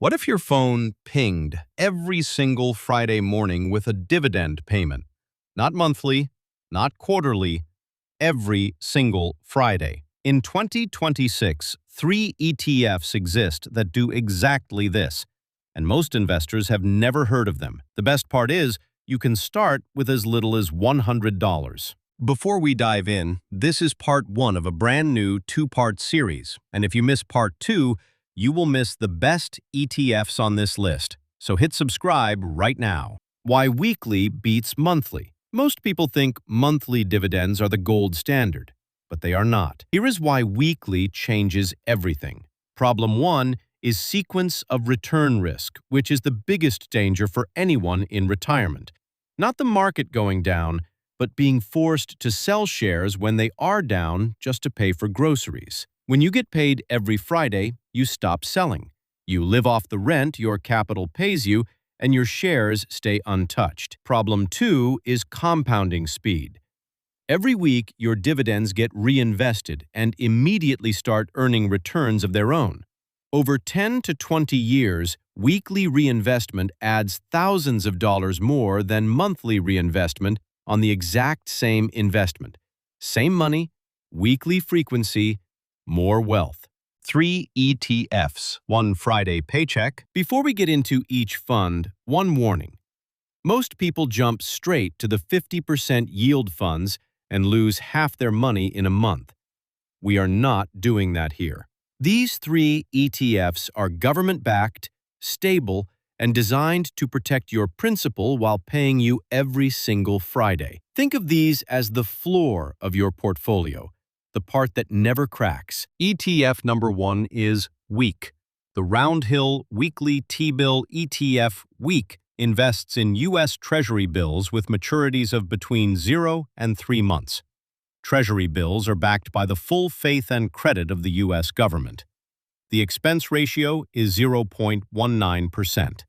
What if your phone pinged every single Friday morning with a dividend payment? Not monthly, not quarterly, every single Friday. In 2026, 3 ETFs exist that do exactly this, and most investors have never heard of them. The best part is, you can start with as little as $100. Before we dive in, this is part 1 of a brand new 2-part series, and if you miss part 2, you will miss the best ETFs on this list. So hit subscribe right now. Why weekly beats monthly. Most people think monthly dividends are the gold standard, but they are not. Here is why weekly changes everything. Problem 1 is sequence of return risk, which is the biggest danger for anyone in retirement. Not the market going down, but being forced to sell shares when they are down just to pay for groceries. When you get paid every Friday, you stop selling. You live off the rent your capital pays you, and your shares stay untouched. Problem 2 is compounding speed. Every week, your dividends get reinvested and immediately start earning returns of their own. Over 10 to 20 years, weekly reinvestment adds thousands of dollars more than monthly reinvestment on the exact same investment. Same money, weekly frequency, more wealth. 3 ETFs, 1 Friday paycheck. Before we get into each fund, one warning. Most people jump straight to the 50% yield funds and lose half their money in a month. We are not doing that here. These 3 ETFs are government-backed, stable, and designed to protect your principal while paying you every single Friday. Think of these as the floor of your portfolio, the part that never cracks. ETF number 1 is WEEK. The Roundhill Weekly T-Bill ETF WEEK invests in U.S. Treasury bills with maturities of between 0 and 3 months. Treasury bills are backed by the full faith and credit of the U.S. government. The expense ratio is 0.19%.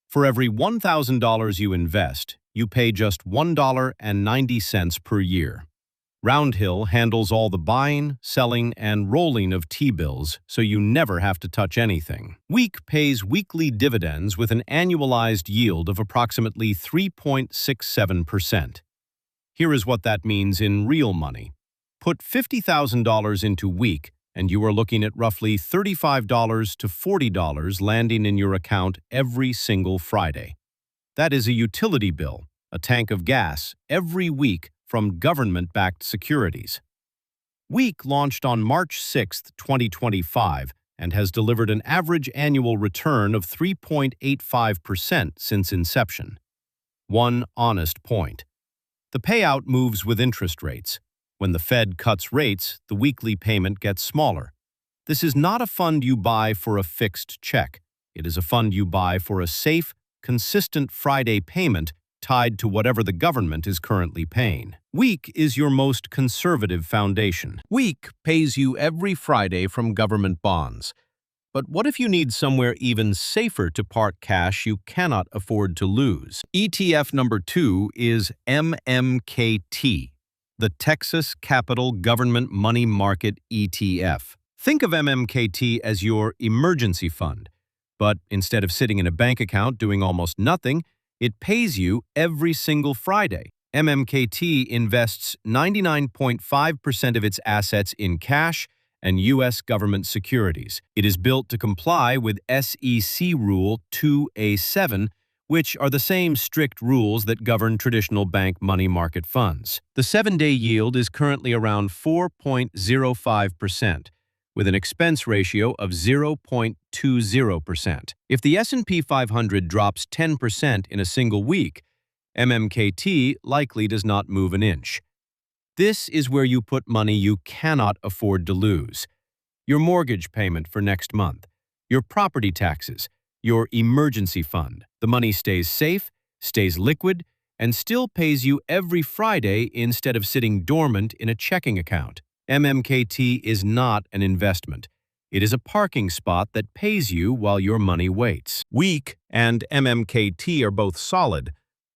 For every $1,000 you invest, you pay just $1.90 per year. Roundhill handles all the buying, selling, and rolling of T-bills, so you never have to touch anything. WEEK pays weekly dividends with an annualized yield of approximately 3.67%. Here is what that means in real money. Put $50,000 into WEEK, and you are looking at roughly $35 to $40 landing in your account every single Friday. That is a utility bill, a tank of gas, every week from government-backed securities. WEEK launched on March 6, 2025, and has delivered an average annual return of 3.85% since inception. One honest point. The payout moves with interest rates. When the Fed cuts rates, the weekly payment gets smaller. This is not a fund you buy for a fixed check. It is a fund you buy for a safe, consistent Friday payment tied to whatever the government is currently paying. WEEK is your most conservative foundation. WEEK pays you every Friday from government bonds. But what if you need somewhere even safer to park cash you cannot afford to lose? ETF number 2 is MMKT, the Texas Capital Government Money Market ETF. Think of MMKT as your emergency fund, but instead of sitting in a bank account doing almost nothing, it pays you every single Friday. MMKT invests 99.5% of its assets in cash and U.S. government securities. It is built to comply with SEC Rule 2A7, which are the same strict rules that govern traditional bank money market funds. The 7-day yield is currently around 4.05%. with an expense ratio of 0.20%. If the S&P 500 drops 10% in a single week, MMKT likely does not move an inch. This is where you put money you cannot afford to lose. Your mortgage payment for next month, your property taxes, your emergency fund. The money stays safe, stays liquid, and still pays you every Friday instead of sitting dormant in a checking account. MMKT is not an investment. It is a parking spot that pays you while your money waits. WEEK and MMKT are both solid,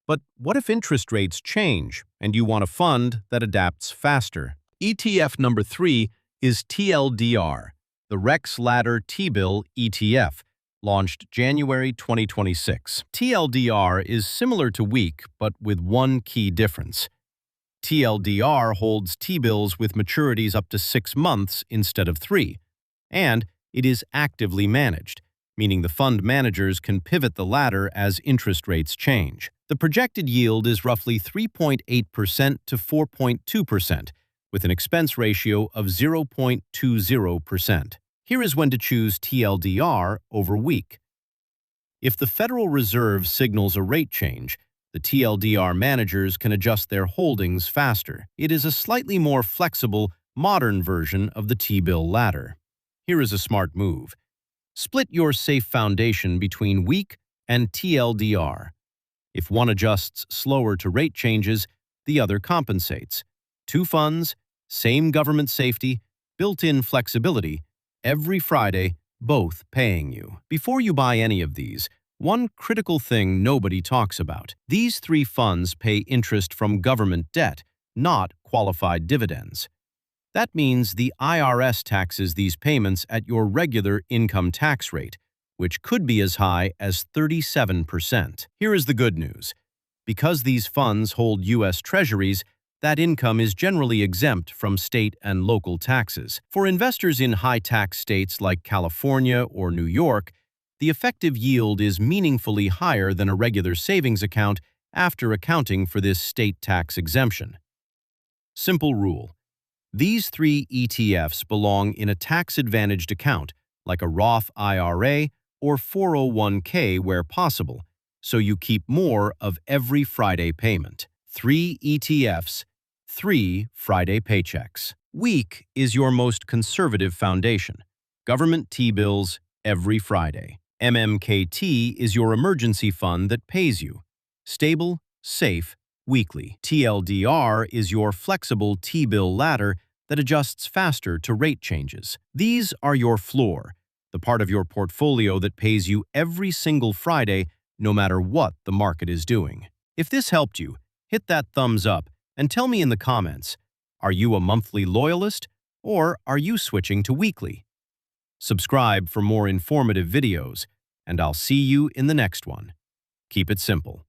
but what if interest rates change and you want a fund that adapts faster? ETF number 3 is TLDR, the Rex Ladder T-Bill ETF, launched January 2026. TLDR is similar to week, but with one key difference. TLDR holds T-bills with maturities up to 6 months instead of 3, and it is actively managed, meaning the fund managers can pivot the latter as interest rates change. The projected yield is roughly 3.8% to 4.2%, with an expense ratio of 0.20%. Here is when to choose TLDR over week. If the Federal Reserve signals a rate change, the TLDR managers can adjust their holdings faster. It is a slightly more flexible, modern version of the T-bill ladder. Here is a smart move. Split your safe foundation between week and TLDR. If one adjusts slower to rate changes, the other compensates. 2 funds, same government safety, built-in flexibility, every Friday, both paying you. Before you buy any of these, one critical thing nobody talks about. These 3 funds pay interest from government debt, not qualified dividends. That means the IRS taxes these payments at your regular income tax rate, which could be as high as 37%. Here is the good news. Because these funds hold U.S. Treasuries, that income is generally exempt from state and local taxes. For investors in high-tax states like California or New York, the effective yield is meaningfully higher than a regular savings account after accounting for this state tax exemption. Simple rule. These 3 ETFs belong in a tax-advantaged account, like a Roth IRA or 401k where possible, so you keep more of every Friday payment. 3 ETFs, 3 Friday paychecks. Week is your most conservative foundation. Government T-bills every Friday. MMKT is your emergency fund that pays you. Stable, safe, weekly. TLDR is your flexible T-bill ladder that adjusts faster to rate changes. These are your floor, the part of your portfolio that pays you every single Friday, no matter what the market is doing. If this helped you, hit that thumbs up and tell me in the comments, are you a monthly loyalist or are you switching to weekly? Subscribe for more informative videos, and I'll see you in the next one. Keep it simple.